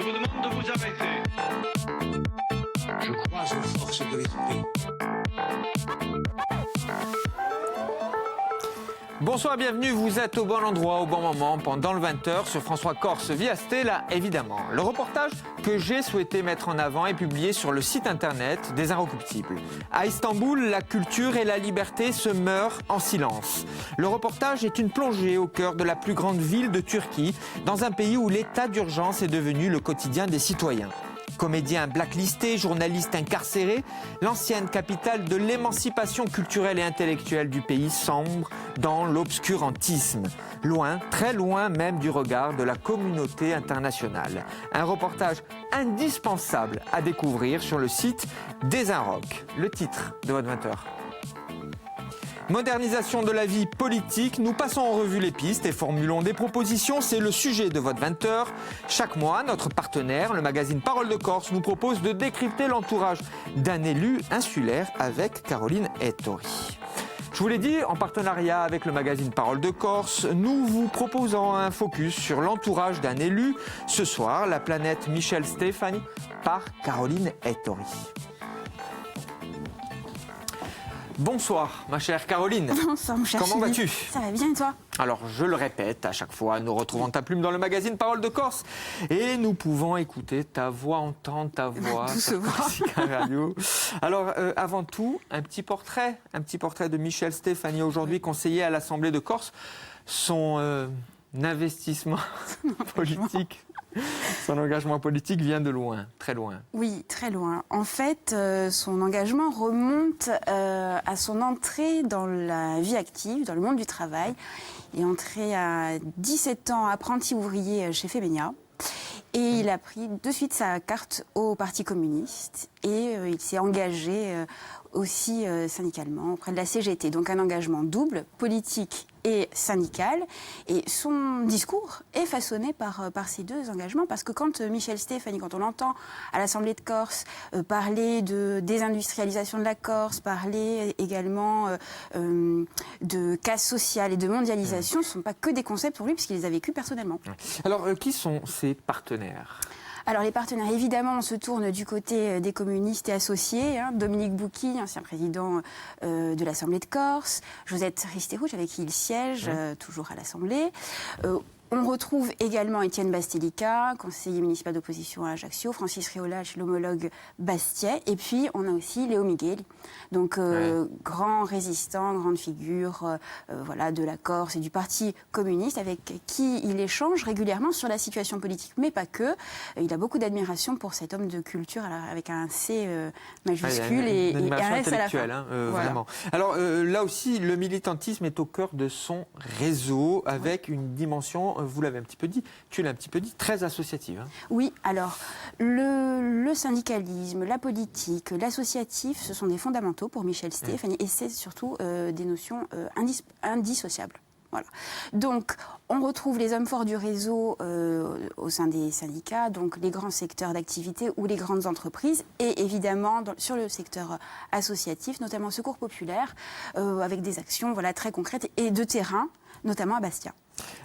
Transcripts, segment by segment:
Je vous demande de vous arrêter. Je crois aux forces de l'esprit. Bonsoir, bienvenue, vous êtes au bon endroit, au bon moment, pendant le 20h sur François Corse via Stella, évidemment. Le reportage que j'ai souhaité mettre en avant est publié sur le site internet des Inrecuptibles. À Istanbul, la culture et la liberté se meurent en silence. Le reportage est une plongée au cœur de la plus grande ville de Turquie, dans un pays où l'état d'urgence est devenu le quotidien des citoyens. Comédien blacklisté, journaliste incarcéré, l'ancienne capitale de l'émancipation culturelle et intellectuelle du pays sombre dans l'obscurantisme, loin, très loin même du regard de la communauté internationale. Un reportage indispensable à découvrir sur le site des Inrock. Le titre de votre 20h. Modernisation de la vie politique, nous passons en revue les pistes et formulons des propositions, c'est le sujet de votre 20h. Chaque mois, notre partenaire, le magazine Parole de Corse, nous propose de décrypter l'entourage d'un élu insulaire avec Caroline Ettori. Je vous l'ai dit, en partenariat avec le magazine Parole de Corse, nous vous proposons un focus sur l'entourage d'un élu. Ce soir, la planète Michel Stefani par Caroline Ettori. Bonsoir, ma chère Caroline. Bonsoir, mon cher Comment Philippe. vas-tu ? Ça va bien et toi ? Alors, je le répète, à chaque fois, nous retrouvons ta plume dans le magazine Parole de Corse et nous pouvons écouter ta voix, entendre ta voix. Douce voix. Radio. Alors, avant tout, un petit portrait de Michel Stefani, aujourd'hui conseiller à l'Assemblée de Corse. Son investissement politique. Son engagement politique vient de loin, très loin. Oui, très loin. En fait, son engagement remonte à son entrée dans la vie active, dans le monde du travail. Il est entré à 17 ans apprenti ouvrier chez Febeña. Et il a pris de suite sa carte au Parti communiste. Et il s'est engagé aussi syndicalement auprès de la CGT. Donc un engagement double, politique et syndical. Et son discours est façonné par ces deux engagements. Parce que quand Michel Stefani, quand on l'entend à l'Assemblée de Corse parler de désindustrialisation de la Corse, parler également de casse sociale et de mondialisation, ce ne sont pas que des concepts pour lui, puisqu'il les a vécus personnellement. Alors, qui sont ses partenaires ? Alors les partenaires, évidemment, on se tourne du côté des communistes et associés. Dominique Bouqui, ancien président de l'Assemblée de Corse. Josette Ristérouche, avec qui il siège, toujours à l'Assemblée. On retrouve également Étienne Bastelica, conseiller municipal d'opposition à Ajaccio, Francis Réolache, l'homologue Bastiais, et puis on a aussi Léo Miguel, donc grand résistant, grande figure voilà, de la Corse et du Parti communiste, avec qui il échange régulièrement sur la situation politique, mais pas que. Il a beaucoup d'admiration pour cet homme de culture avec un C majuscule et un S à la fin. Voilà. Vraiment. Alors là aussi, le militantisme est au cœur de son réseau, avec une dimension, vous l'avez un petit peu dit, tu l'as un petit peu dit, très associative. Oui, alors le syndicalisme, la politique, l'associatif, ce sont des fondamentaux pour Michel Stefani et c'est surtout des notions indissociables. Voilà. Donc, on retrouve les hommes forts du réseau au sein des syndicats, donc les grands secteurs d'activité ou les grandes entreprises, et évidemment sur le secteur associatif, notamment Secours Populaire, avec des actions voilà, très concrètes et de terrain, notamment à Bastia.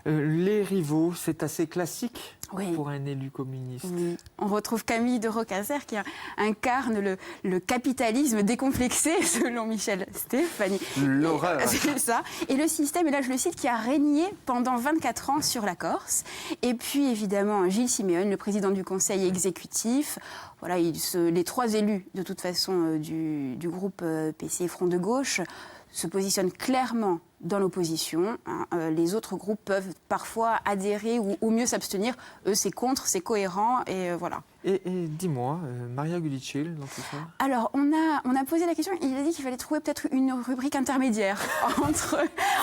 Les rivaux, c'est assez classique oui. pour un élu communiste. Oui. On retrouve Camille de Roccaser qui incarne le capitalisme décomplexé, selon Michel Stefani. L'horreur. C'est ça. Et le système, et là je le cite, qui a régné pendant 24 ans sur la Corse. Et puis évidemment Gilles Siméone, le président du conseil exécutif. Voilà, les trois élus, de toute façon, du groupe PC Front de Gauche, se positionnent clairement dans l'opposition. Les autres groupes peuvent parfois adhérer ou au mieux s'abstenir. Eux, c'est contre, c'est cohérent et voilà. Et dis-moi, Maria Gudicil, dans tout ça ? Alors, on a posé la question, il a dit qu'il fallait trouver peut-être une rubrique intermédiaire entre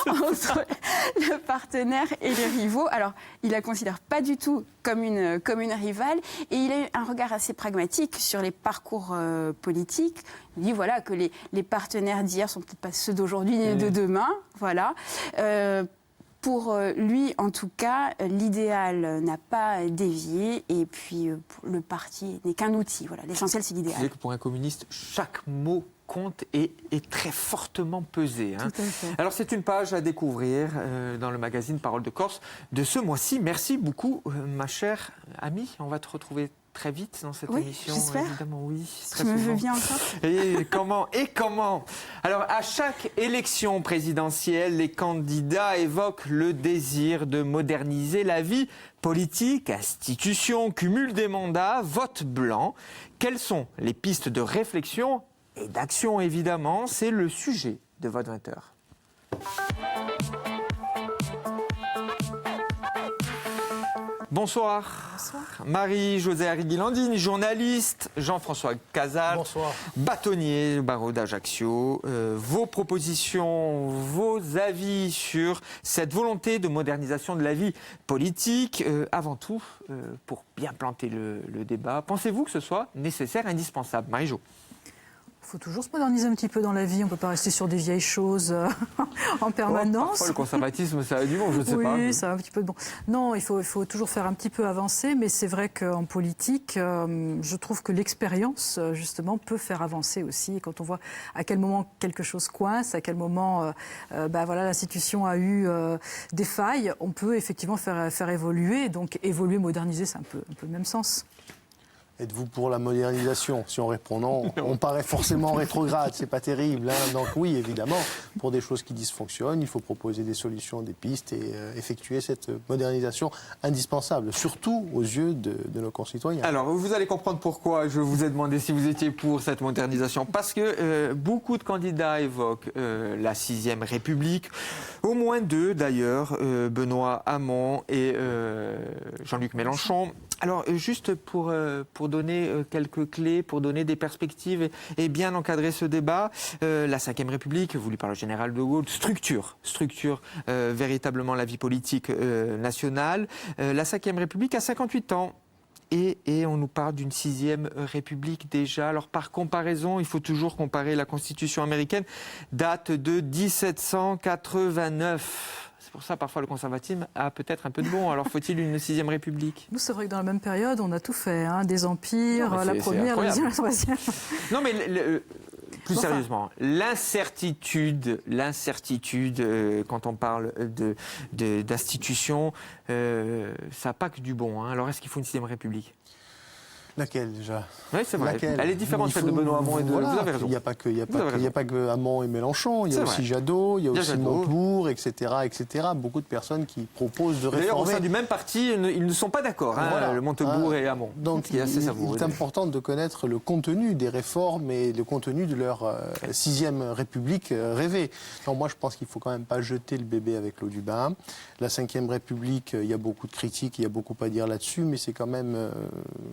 le partenaire et les rivaux. Alors, il ne la considère pas du tout comme une rivale et il a un regard assez pragmatique sur les parcours politiques. Il dit voilà, que les partenaires d'hier ne sont peut-être pas ceux d'aujourd'hui ni de demain. Voilà. Pour lui, en tout cas, l'idéal n'a pas dévié et puis le parti n'est qu'un outil. Voilà, l'essentiel, c'est l'idéal. Vous savez que pour un communiste, chaque mot compte et très fortement pesé. Hein. Tout à fait. Alors c'est une page à découvrir dans le magazine Parole de Corse de ce mois-ci. Merci beaucoup ma chère amie. On va te retrouver très vite dans cette émission. J'espère. Évidemment, oui. Tu me veux bien encore? Et comment Alors, à chaque élection présidentielle, les candidats évoquent le désir de moderniser la vie politique, institutions, cumul des mandats, vote blanc. Quelles sont les pistes de réflexion et d'action, évidemment? C'est le sujet de Vote 20h. Bonsoir. Bonsoir. Marie-Josée Arriguilandine, journaliste. Jean-François Cazal, Bonsoir. bâtonnier au barreau d'Ajaccio. Vos propositions, vos avis sur cette volonté de modernisation de la vie politique, avant tout, pour bien planter le débat, pensez-vous que ce soit nécessaire, indispensable? Marie-Jo. Il faut toujours se moderniser un petit peu dans la vie. On ne peut pas rester sur des vieilles choses en permanence. Parfois, le conservatisme, ça a du bon, je ne sais pas. Oui, ça a un petit peu de bon. Non, il faut toujours faire un petit peu avancer, mais c'est vrai qu'en politique, je trouve que l'expérience, justement, peut faire avancer aussi. Et quand on voit à quel moment quelque chose coince, à quel moment voilà, l'institution a eu des failles, on peut effectivement faire évoluer. Donc évoluer, moderniser, c'est un peu le même sens. Êtes-vous pour la modernisation? Si on répond non, on paraît forcément rétrograde, c'est pas terrible. Hein. Donc oui, évidemment, pour des choses qui dysfonctionnent, il faut proposer des solutions, des pistes et effectuer cette modernisation indispensable, surtout aux yeux de nos concitoyens. Alors, vous allez comprendre pourquoi je vous ai demandé si vous étiez pour cette modernisation. Parce que beaucoup de candidats évoquent la 6e République, au moins deux d'ailleurs, Benoît Hamon et Jean-Luc Mélenchon. Alors, juste pour donner quelques clés, pour donner des perspectives et bien encadrer ce débat, la 5e République, voulue par le général de Gaulle, structure véritablement la vie politique nationale. La 5e République a 58 ans. Et on nous parle d'une 6e République déjà. Alors par comparaison, il faut toujours comparer la Constitution américaine, date de 1789. C'est pour ça, parfois, le conservatisme a peut-être un peu de bon. Alors, faut-il une 6e République? Nous, c'est vrai que dans la même période, on a tout fait. Hein, des empires, Non, la première, la deuxième, la troisième. Non, mais plus sérieusement, l'incertitude, quand on parle d'institutions, ça n'a pas que du bon. Hein. Alors, est-ce qu'il faut une 6e République? Laquelle déjà? Oui, c'est vrai. Laquelle? Elle est différente, celle de Benoît Hamon et de... Voilà. Vous avez raison. Il n'y a pas que Hamon et Mélenchon, il y a C'est aussi vrai. Jadot, il y a aussi Jadot. Montebourg, etc., etc. Beaucoup de personnes qui proposent de D'ailleurs, au réformer. sein du même parti, ils ne sont pas d'accord, hein, Voilà. le Montebourg et Hamon. Donc, Ce qui est assez savoureux. il est important de connaître le contenu des réformes et le contenu de leur 6e République rêvée. Donc, moi, je pense qu'il ne faut quand même pas jeter le bébé avec l'eau du bain. La 5e République, il y a beaucoup de critiques, il y a beaucoup à dire là-dessus, mais c'est quand même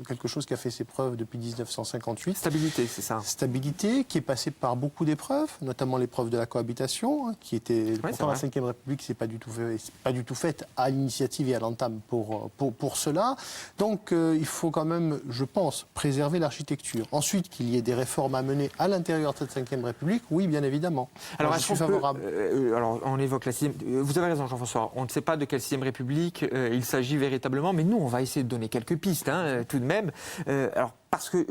quelque chose qui a fait ses preuves depuis 1958. Stabilité, c'est ça. Stabilité qui est passée par beaucoup d'épreuves, notamment l'épreuve de la cohabitation, hein, qui était pourtant la 5e République, c'est pas du tout faite à l'initiative et à l'entame pour cela. Donc il faut quand même, je pense, préserver l'architecture. Ensuite, qu'il y ait des réformes à mener à l'intérieur de cette 5e République, oui, bien évidemment. Alors, je suis favorable. alors, on évoque la 6e. Vous avez raison, Jean-François. On ne sait pas de quelle 6e République il s'agit véritablement, mais nous, on va essayer de donner quelques pistes, hein, tout de même. Alors, parce que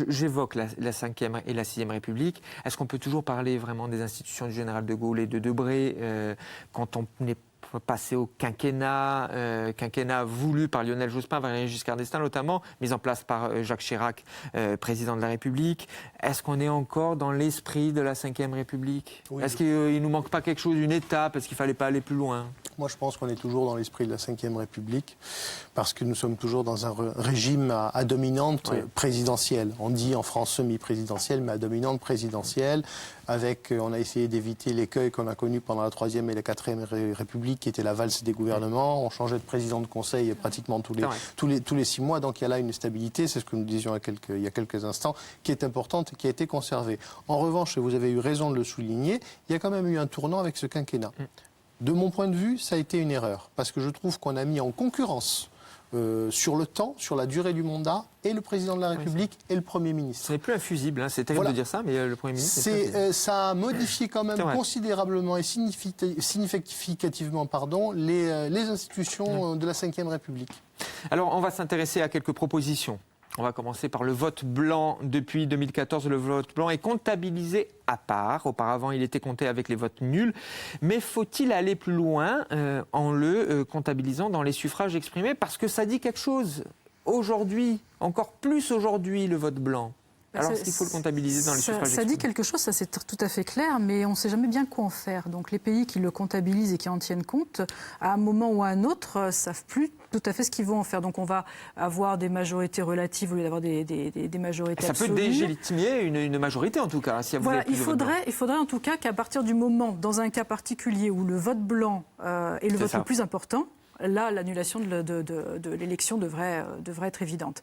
j'évoque la 5e et la 6e République, est-ce qu'on peut toujours parler vraiment des institutions du général de Gaulle et de Debré quand on est passé au quinquennat voulu par Lionel Jospin, Valéry Giscard d'Estaing notamment, mis en place par Jacques Chirac, président de la République. Est-ce qu'on est encore dans l'esprit de la 5e République? Oui. Est-ce qu'il ne nous manque pas quelque chose, une étape? Est-ce qu'il ne fallait pas aller plus loin? Moi, je pense qu'on est toujours dans l'esprit de la 5e République, parce que nous sommes toujours dans un régime à dominante présidentielle. On dit en France semi-présidentielle, mais à dominante présidentielle. On a essayé d'éviter l'écueil qu'on a connu pendant la 3e et la 4e République, qui était la valse des gouvernements. On changeait de président de conseil pratiquement tous les 6 mois. Donc il y a là une stabilité, c'est ce que nous disions il y a quelques instants, qui est importante et qui a été conservée. En revanche, et vous avez eu raison de le souligner, il y a quand même eu un tournant avec ce quinquennat. De mon point de vue, ça a été une erreur, parce que je trouve qu'on a mis en concurrence sur le temps, sur la durée du mandat, et le président de la République et le Premier ministre. Ce n'est plus infusible, hein. C'est terrible de dire ça, mais le Premier ministre... ça a modifié quand même considérablement et significativement les institutions de la 5e République. Alors, on va s'intéresser à quelques propositions. On va commencer par le vote blanc. Depuis 2014, le vote blanc est comptabilisé à part. Auparavant, il était compté avec les votes nuls. Mais faut-il aller plus loin en le comptabilisant dans les suffrages exprimés? Parce que ça dit quelque chose. Aujourd'hui, encore plus aujourd'hui, le vote blanc. Alors, est-ce qu'il faut le comptabiliser dans les suffrages exprimés? Ça dit quelque chose, ça c'est tout à fait clair, mais on ne sait jamais bien quoi en faire. Donc les pays qui le comptabilisent et qui en tiennent compte, à un moment ou à un autre, ne savent plus tout à fait ce qu'ils vont en faire. Donc on va avoir des majorités relatives au lieu d'avoir des majorités absolues. Ça peut délégitimer une majorité en tout cas. Si voilà, il faudrait en tout cas qu'à partir du moment, dans un cas particulier où le vote blanc est le vote le plus important, là, l'annulation de l'élection devrait être évidente.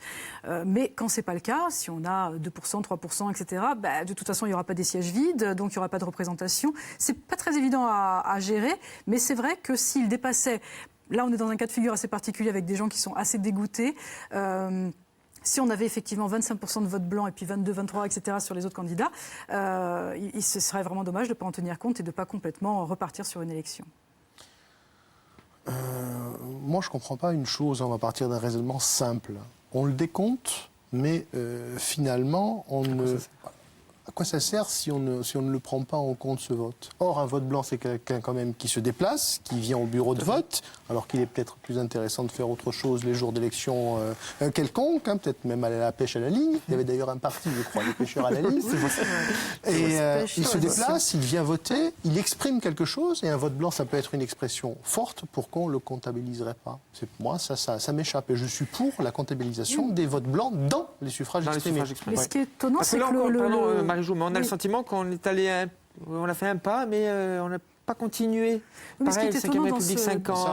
Mais quand ce n'est pas le cas, si on a 2%, 3%, etc., de toute façon, il n'y aura pas des sièges vides, donc il n'y aura pas de représentation. Ce n'est pas très évident à gérer, mais c'est vrai que s'il dépassait... Là, on est dans un cas de figure assez particulier avec des gens qui sont assez dégoûtés. Si on avait effectivement 25% de vote blanc et puis 22, 23, etc. sur les autres candidats, ce serait vraiment dommage de ne pas en tenir compte et de ne pas complètement repartir sur une élection. Moi, je ne comprends pas une chose. On va partir d'un raisonnement simple. On le décompte, mais finalement, à quoi ça sert si on ne le prend pas en compte, ce vote? Or, un vote blanc, c'est quelqu'un quand même qui se déplace, qui vient au bureau de vote, alors qu'il est peut-être plus intéressant de faire autre chose les jours d'élection quelconque, peut-être même aller à la pêche à la ligne. Il y avait d'ailleurs un parti, je crois, les pêcheurs à la ligne. Et il se déplace, il vient voter, il exprime quelque chose, et un vote blanc, ça peut être une expression forte pour qu'on ne le comptabiliserait pas. Moi, ça m'échappe. Et je suis pour la comptabilisation des votes blancs dans les suffrages exprimés. Mais ce qui est étonnant, c'est que Marie-Jo, mais on a le sentiment qu'on est allé, on a fait un pas, mais on n'a pas continué. Oui, pareil, 5e République, 5 ans.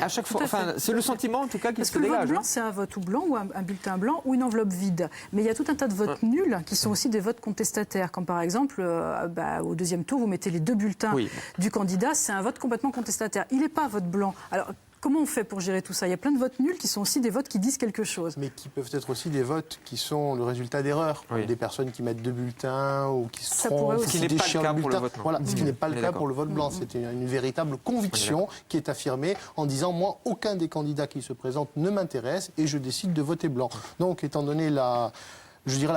À chaque fois, c'est le sentiment en tout cas qui se dégage. dégage. Parce que le vote blanc, c'est un vote ou blanc ou un bulletin blanc ou une enveloppe vide. Mais il y a tout un tas de votes nuls qui sont aussi des votes contestataires. Comme par exemple, au deuxième tour, vous mettez les 2 bulletins du candidat, c'est un vote complètement contestataire. Il n'est pas vote blanc. Alors, comment on fait pour gérer tout ça? Il y a plein de votes nuls qui sont aussi des votes qui disent quelque chose. Mais qui peuvent être aussi des votes qui sont le résultat d'erreurs. Des personnes qui mettent 2 bulletins ou qui se trompent, ce qui n'est pas le cas pour le vote blanc. Voilà, ce qui n'est pas le cas pour le vote blanc. C'est une véritable conviction qui est affirmée en disant, moi, aucun des candidats qui se présentent ne m'intéresse et je décide de voter blanc. Donc, étant donné la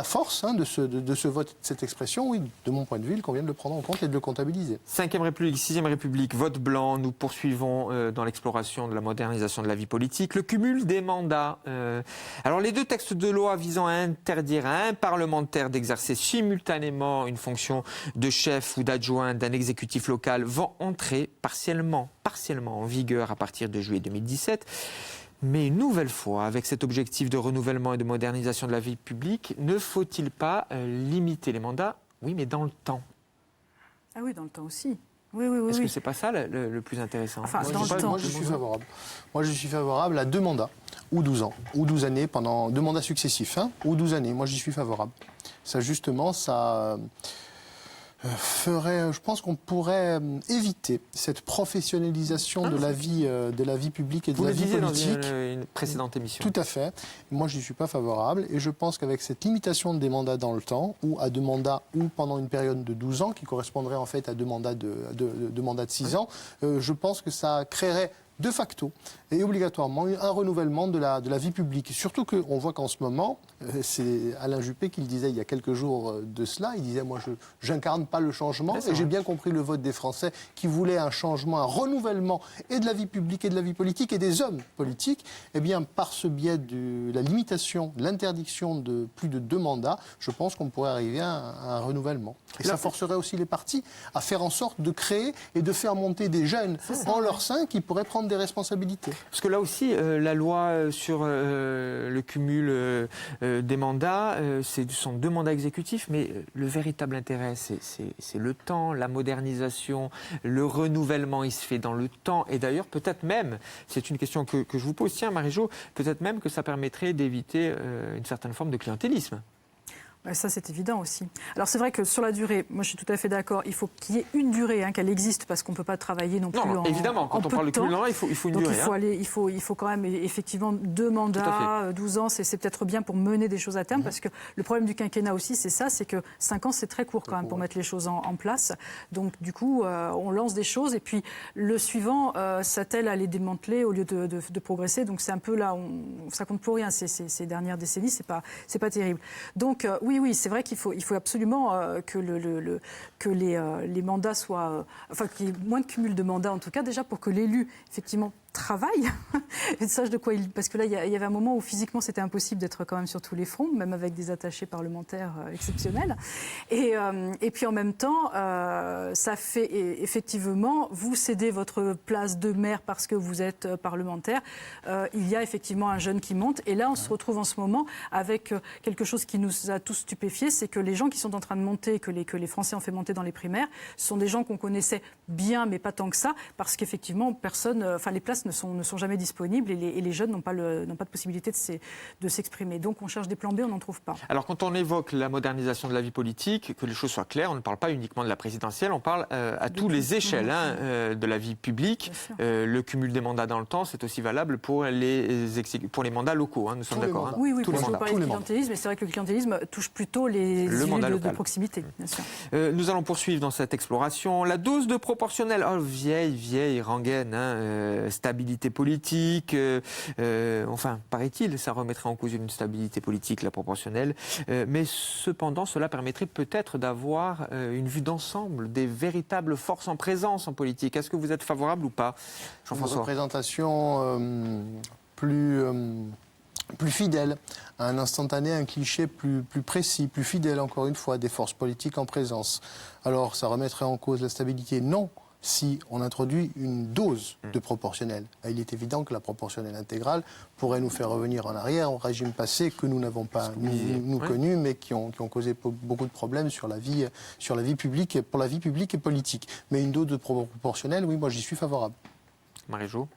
force de ce vote, de cette expression, oui, de mon point de vue, il convient de le prendre en compte et de le comptabiliser. 5e République, 6e République, vote blanc. Nous poursuivons dans l'exploration de la modernisation de la vie politique. Le cumul des mandats. Alors, les 2 textes de loi visant à interdire à un parlementaire d'exercer simultanément une fonction de chef ou d'adjoint d'un exécutif local vont entrer partiellement en vigueur à partir de juillet 2017. Mais une nouvelle fois, avec cet objectif de renouvellement et de modernisation de la vie publique, ne faut-il pas limiter les mandats? Oui, mais dans le temps. Ah oui, dans le temps aussi. Oui. Est-ce que c'est pas ça le plus intéressant? Enfin, moi, je suis favorable. Moi, je suis favorable à 2 mandats, ou 12 ans, ou 12 années, pendant 2 mandats successifs, ou 12 années. Moi, j'y suis favorable. Ça, justement, ça... je pense qu'on pourrait éviter cette professionnalisation de la vie publique et de la vie politique. Vous le disiez dans une précédente émission. Tout à fait. Moi, je n'y suis pas favorable. Et je pense qu'avec cette limitation des mandats dans le temps, ou à 2 mandats, ou pendant une période de 12 ans, qui correspondrait en fait à 2 mandats de 6 ans, je pense que ça créerait de facto et obligatoirement un renouvellement de la vie publique. Surtout qu'on voit qu'en ce moment, c'est Alain Juppé qui le disait il y a quelques jours de cela, il disait « moi je n'incarne pas le changement » et j'ai bien compris le vote des Français qui voulaient un changement, un renouvellement et de la vie publique et de la vie politique et des hommes politiques. Eh bien, par ce biais de la limitation, l'interdiction de plus de 2 mandats, je pense qu'on pourrait arriver à un renouvellement. Et ça forcerait aussi les partis à faire en sorte de créer et de faire monter des jeunes en leur sein qui pourraient prendre des responsabilités. Parce que là aussi, la loi sur le cumul des mandats, ce sont 2 mandats exécutifs, mais le véritable intérêt, c'est le temps, la modernisation, le renouvellement, il se fait dans le temps. Et d'ailleurs, peut-être même, c'est une question que je vous pose, tiens Marie-Jo, peut-être même que ça permettrait d'éviter une certaine forme de clientélisme. Ouais, ça, c'est évident aussi. Alors, c'est vrai que sur la durée, moi, je suis tout à fait d'accord. Il faut qu'il y ait une durée, qu'elle existe, parce qu'on ne peut pas travailler non plus Non, évidemment, quand on parle de cumul d'emploi, il faut une Donc, durée. il faut quand même, effectivement, 2 mandats, 12 ans, c'est peut-être bien pour mener des choses à terme, parce que le problème du quinquennat aussi, c'est ça, c'est que 5 ans, c'est très court quand même pour mettre les choses en place. Donc, du coup, on lance des choses, et puis le suivant s'attelle à les démanteler au lieu de progresser. Donc, c'est un peu là, ça compte pour rien, ces dernières décennies, c'est pas terrible. Donc, oui, c'est vrai qu'il faut absolument que les mandats soient... enfin, qu'il y ait moins de cumul de mandats, en tout cas, déjà pour que l'élu, effectivement, travaille et sache de quoi il... Parce que là, il y avait un moment où physiquement, c'était impossible d'être quand même sur tous les fronts, même avec des attachés parlementaires exceptionnels. Et puis, en même temps, ça fait effectivement, vous cédez votre place de maire parce que vous êtes parlementaire. Il y a effectivement un jeune qui monte. Et là, on se retrouve en ce moment avec quelque chose qui nous a tous stupéfiés, c'est que les gens qui sont en train de monter, que les Français ont fait monter dans les primaires, ce sont des gens qu'on connaissait bien, mais pas tant que ça, parce qu'effectivement, les places ne sont jamais disponibles et les jeunes n'ont pas de possibilité de s'exprimer. Donc on cherche des plans B, on n'en trouve pas. Alors quand on évoque la modernisation de la vie politique, que les choses soient claires, on ne parle pas uniquement de la présidentielle, on parle à tous les échelles de la vie publique. Le cumul des mandats dans le temps, c'est aussi valable pour les mandats locaux, nous sommes d'accord. Oui, tous les parce que vous mandats. parlez de clientélisme, mais c'est vrai que le clientélisme touche plutôt les élus de proximité, bien sûr. Nous allons poursuivre dans cette exploration. La dose de proportionnelle, vieille rengaine, stabilité politique, enfin, paraît-il, ça remettrait en cause une stabilité politique, la proportionnelle, mais cependant, cela permettrait peut-être d'avoir une vue d'ensemble des véritables forces en présence en politique. Est-ce que vous êtes favorable ou pas, Jean-François ? Une représentation plus fidèle, à un instantané, un cliché plus précis, plus fidèle, encore une fois, des forces politiques en présence. Alors, ça remettrait en cause la stabilité ? Non, si on introduit une dose de proportionnelle. Il est évident que la proportionnelle intégrale pourrait nous faire revenir en arrière au régime passé que nous n'avons pas connu, mais qui ont causé beaucoup de problèmes sur la vie publique, pour la vie publique et politique. Mais une dose de proportionnelle, oui, moi j'y suis favorable. Marie-Jo ?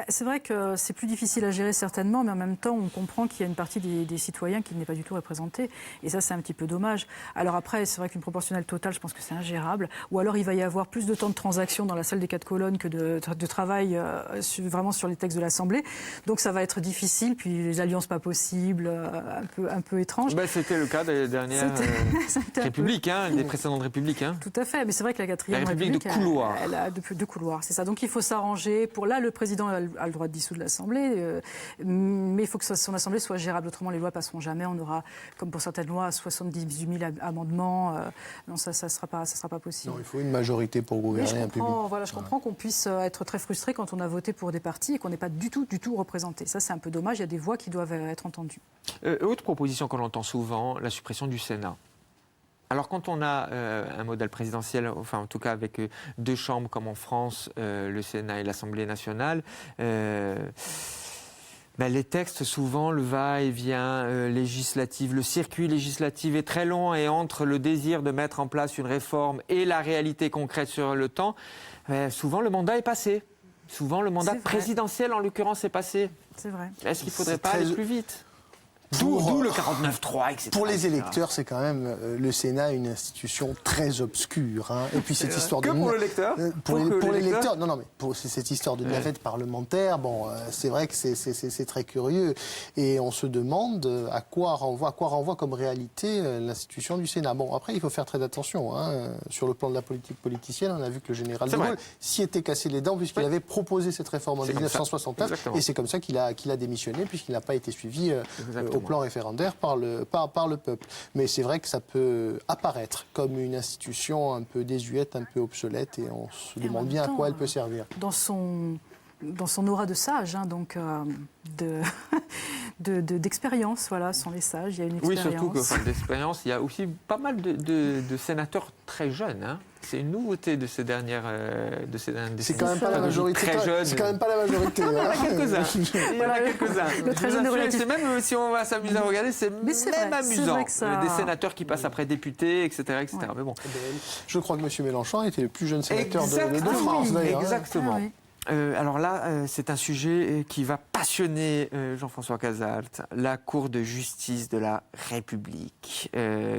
C'est vrai que c'est plus difficile à gérer certainement, mais en même temps, on comprend qu'il y a une partie des citoyens qui n'est pas du tout représentée. Et ça, c'est un petit peu dommage. Alors après, c'est vrai qu'une proportionnelle totale, je pense que c'est ingérable. Ou alors, il va y avoir plus de temps de transaction dans la salle des 4 colonnes que de travail vraiment sur les textes de l'Assemblée. Donc ça va être difficile. Puis les alliances pas possibles, un peu étranges. C'était le cas des dernières républiques, des précédentes républiques. Tout à fait. Mais c'est vrai que la 4e République, elle a deux couloirs. C'est ça. Donc il faut s'arranger. Pour là, le président a le droit de dissoudre l'Assemblée, mais il faut que son Assemblée soit gérable. Autrement, les lois passeront jamais. On aura, comme pour certaines lois, 78 000 amendements. Non, ça sera pas possible. Non, il faut une majorité pour gouverner un public. Je comprends qu'on puisse être très frustré quand on a voté pour des partis et qu'on n'est pas du tout représenté. Ça, c'est un peu dommage. Il y a des voix qui doivent être entendues. Autre proposition qu'on entend souvent, la suppression du Sénat. Alors quand on a un modèle présidentiel, enfin en tout cas avec 2 chambres comme en France, le Sénat et l'Assemblée nationale, les textes, souvent, le va-et-vient législatif, le circuit législatif est très long et entre le désir de mettre en place une réforme et la réalité concrète sur le temps, souvent le mandat est passé. Souvent le mandat présidentiel, en l'occurrence, est passé. C'est vrai. Est-ce qu'il ne faudrait pas aller plus vite ? D'où le 49.3, etc. Pour les électeurs, c'est quand même le Sénat une institution très obscure. Et puis cette histoire que pour le lecteur pour les lecteurs, non, mais pour cette histoire de navette parlementaire, c'est vrai que c'est très curieux. Et on se demande à quoi renvoie comme réalité l'institution du Sénat. Bon, après, il faut faire très attention. Sur le plan de la politique politicienne, on a vu que le général de Gaulle s'y était cassé les dents puisqu'il avait proposé cette réforme en 1969. Et c'est comme ça qu'il a démissionné puisqu'il n'a pas été suivi au plan référendaire par le peuple. Mais c'est vrai que ça peut apparaître comme une institution un peu désuète, un peu obsolète, et on se demande bien à quoi elle peut servir. Dans son aura de sage, donc d'expérience, voilà, sont les sages, il y a une expérience. Oui, surtout que d'expérience, il y a aussi pas mal de sénateurs très jeunes. C'est une nouveauté de ces dernières C'est quand même pas la majorité. Très jeunes. C'est quand même pas la majorité. Il y en a quelques-uns. Le très jeune c'est même, si on va s'amuser à regarder, c'est même amusant. Des sénateurs qui passent après députés, etc. Ouais. Mais bon. Je crois que M. Mélenchon était le plus jeune sénateur de France, d'ailleurs. Exactement. Alors là, c'est un sujet qui va passionner Jean-François Cazalte. La Cour de justice de la République,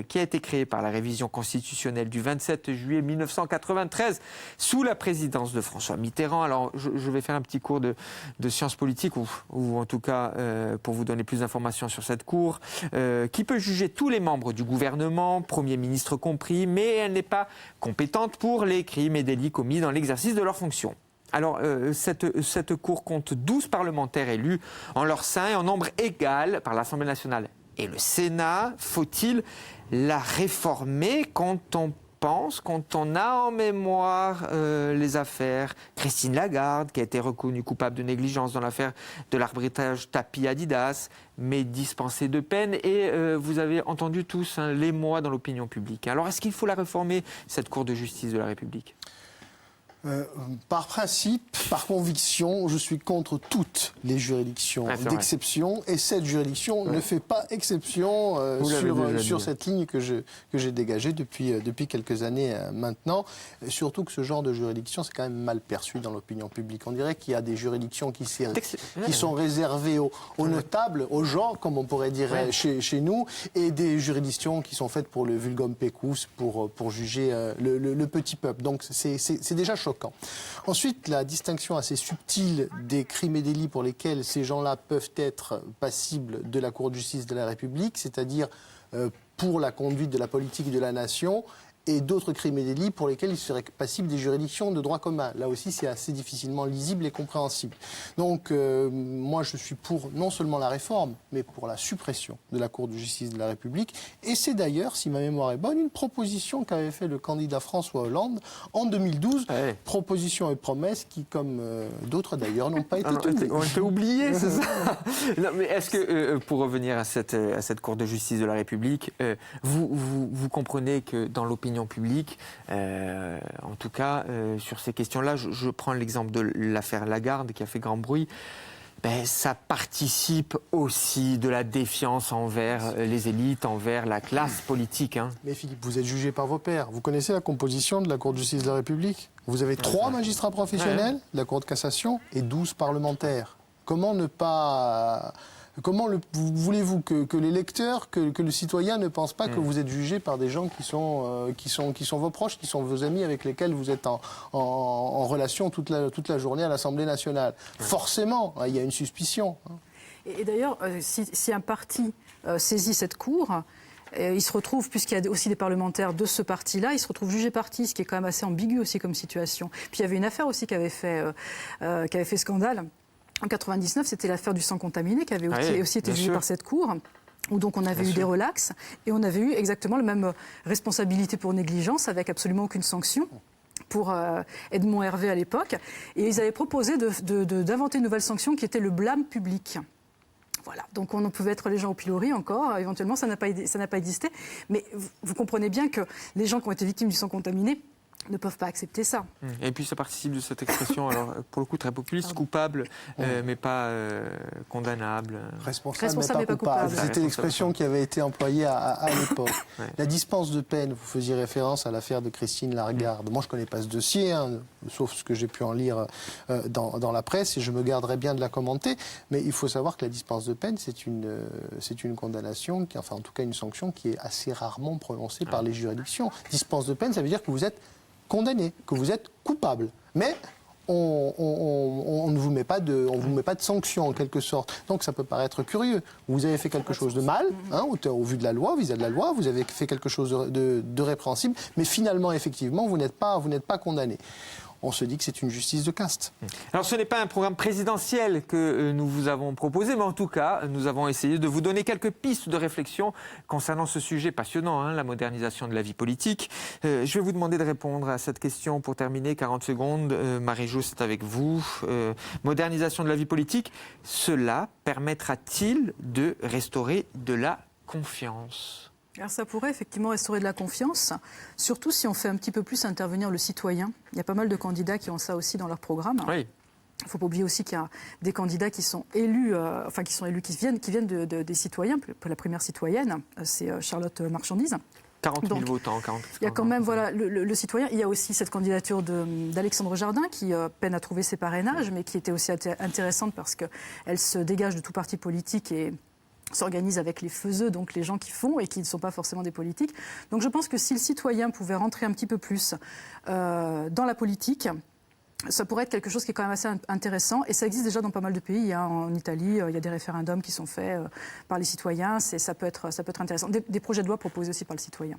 qui a été créée par la révision constitutionnelle du 27 juillet 1993, sous la présidence de François Mitterrand. Alors, je vais faire un petit cours de sciences politiques, ou en tout cas, pour vous donner plus d'informations sur cette Cour, qui peut juger tous les membres du gouvernement, Premier ministre compris, mais elle n'est pas compétente pour les crimes et délits commis dans l'exercice de leurs fonctions. Alors, cette Cour compte 12 parlementaires élus en leur sein et en nombre égal par l'Assemblée nationale et le Sénat. Faut-il la réformer quand on a en mémoire les affaires Christine Lagarde, qui a été reconnue coupable de négligence dans l'affaire de l'arbitrage Tapie-Adidas, mais dispensée de peine, et vous avez entendu tous l'émoi dans l'opinion publique. Alors, est-ce qu'il faut la réformer, cette Cour de justice de la République ? Par principe, par conviction, je suis contre toutes les juridictions d'exception, et cette juridiction ne fait pas exception sur cette ligne que j'ai dégagée depuis quelques années maintenant. Et surtout que ce genre de juridiction, c'est quand même mal perçu dans l'opinion publique. On dirait qu'il y a des juridictions qui sont réservées aux notables, aux gens, comme on pourrait dire chez nous, et des juridictions qui sont faites pour le vulgum pecus, pour juger le petit peuple. Donc c'est déjà choquant. Ensuite, la distinction assez subtile des crimes et délits pour lesquels ces gens-là peuvent être passibles de la Cour de justice de la République, c'est-à-dire pour la conduite de la politique de la nation, et d'autres crimes et délits pour lesquels ils seraient passibles des juridictions de droit commun. Là aussi, c'est assez difficilement lisible et compréhensible. Donc, moi, je suis pour non seulement la réforme, mais pour la suppression de la Cour de justice de la République. Et c'est d'ailleurs, si ma mémoire est bonne, une proposition qu'avait fait le candidat François Hollande en 2012. Proposition et promesse qui, comme d'autres d'ailleurs, n'ont pas été tenues. On t'a oublié, c'est ça? Non, mais est-ce que, pour revenir à cette Cour de justice de la République, vous comprenez que dans l'opinion publique, en tout cas sur ces questions-là, je prends l'exemple de l'affaire Lagarde qui a fait grand bruit, ça participe aussi de la défiance envers les élites, envers la classe politique. Mais Philippe, vous êtes jugé par vos pairs. Vous connaissez la composition de la Cour de justice de la République? Vous avez 3 magistrats professionnels de la Cour de cassation et 12 parlementaires. Comment ne pas... voulez-vous que les lecteurs, que le citoyen ne pense pas que vous êtes jugé par des gens qui sont vos proches, qui sont vos amis, avec lesquels vous êtes en relation toute la journée à l'Assemblée nationale? Forcément, il y a une suspicion. Et d'ailleurs, si un parti saisit cette Cour, il se retrouve, puisqu'il y a aussi des parlementaires de ce parti-là, il se retrouve jugé parti, ce qui est quand même assez ambigu aussi comme situation. Puis il y avait une affaire aussi qui avait fait scandale. En 1999, c'était l'affaire du sang contaminé qui avait aussi été jugée par cette Cour, où donc on avait eu des relax et on avait eu exactement la même responsabilité pour négligence avec absolument aucune sanction pour Edmond Hervé à l'époque. Et ils avaient proposé d'inventer une nouvelle sanction qui était le blâme public. Voilà, donc on pouvait être les gens au pilori encore, éventuellement ça n'a pas existé. Mais vous comprenez bien que les gens qui ont été victimes du sang contaminé ne peuvent pas accepter ça. Et puis ça participe de cette expression, alors pour le coup très populiste, coupable, mais pas condamnable. Responsable mais pas coupable. C'était l'expression qui avait été employée à l'époque. La dispense de peine, vous faisiez référence à l'affaire de Christine Lagarde. Moi je ne connais pas ce dossier, sauf ce que j'ai pu en lire dans la presse, et je me garderai bien de la commenter, mais il faut savoir que la dispense de peine, c'est une condamnation, en tout cas une sanction qui est assez rarement prononcée par les juridictions. Dispense de peine, ça veut dire que vous êtes condamné, que vous êtes coupable. Mais on ne vous met pas de sanction en quelque sorte. Donc ça peut paraître curieux. Vous avez fait quelque chose de mal, au vu de la loi, vis-à-vis de la loi, vous avez fait quelque chose de répréhensible, mais finalement, effectivement, vous n'êtes pas condamné. On se dit que c'est une justice de caste. Alors ce n'est pas un programme présidentiel que nous vous avons proposé, mais en tout cas, nous avons essayé de vous donner quelques pistes de réflexion concernant ce sujet passionnant, la modernisation de la vie politique. Je vais vous demander de répondre à cette question pour terminer, 40 secondes. Marie-Jo, c'est avec vous. Modernisation de la vie politique, cela permettra-t-il de restaurer de la confiance ? Alors ça pourrait effectivement restaurer de la confiance, surtout si on fait un petit peu plus intervenir le citoyen. Il y a pas mal de candidats qui ont ça aussi dans leur programme. Oui. Il ne faut pas oublier aussi qu'il y a des candidats qui sont élus, qui viennent des citoyens. La première citoyenne, c'est Charlotte Marchandise. 40 000 Donc, votants. 40, il y a quand même le citoyen. Il y a aussi cette candidature d'Alexandre Jardin qui peine à trouver ses parrainages, mais qui était aussi intéressante parce qu'elle se dégage de tout parti politique et s'organise avec les faiseux, donc les gens qui font et qui ne sont pas forcément des politiques. Donc je pense que si le citoyen pouvait rentrer un petit peu plus dans la politique, ça pourrait être quelque chose qui est quand même assez intéressant. Et ça existe déjà dans pas mal de pays. En Italie, il y a des référendums qui sont faits par les citoyens. Ça peut être intéressant. Des projets de loi proposés aussi par le citoyen.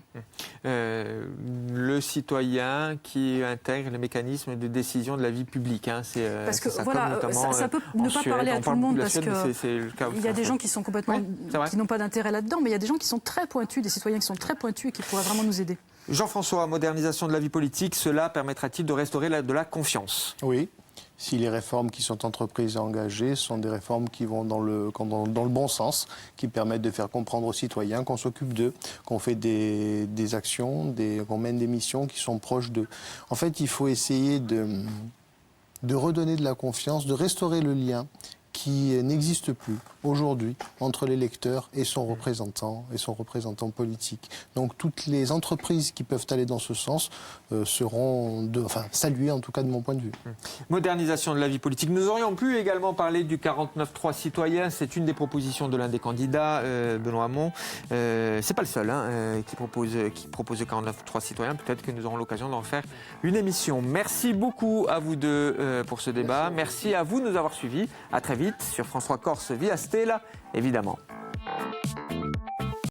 Le citoyen qui intègre les mécanismes de décision de la vie publique. Parce que ça, voilà, ça peut ne pas parler à tout le monde parce qu'il y a des gens qui sont complètement, qui n'ont pas d'intérêt là-dedans, mais il y a des gens qui sont très pointus, des citoyens qui sont très pointus et qui pourraient vraiment nous aider. Jean-François, modernisation de la vie politique, cela permettra-t-il de restaurer de la confiance ? Oui. Si les réformes qui sont entreprises et engagées sont des réformes qui vont dans le bon sens, qui permettent de faire comprendre aux citoyens qu'on s'occupe d'eux, qu'on fait des actions, qu'on mène des missions qui sont proches d'eux. En fait, il faut essayer de redonner de la confiance, de restaurer le lien qui n'existe plus aujourd'hui entre l'électeur et son représentant politique. Donc toutes les entreprises qui peuvent aller dans ce sens seront saluées, en tout cas de mon point de vue. Modernisation de la vie politique. Nous aurions pu également parler du 49.3 citoyen. C'est une des propositions de l'un des candidats, Benoît Hamon. C'est pas le seul qui propose le 49.3 citoyen. Peut-être que nous aurons l'occasion d'en faire une émission. Merci beaucoup à vous deux pour ce débat. Merci à vous de nous avoir suivis. À très vite sur France 3 Corse via Stella, évidemment.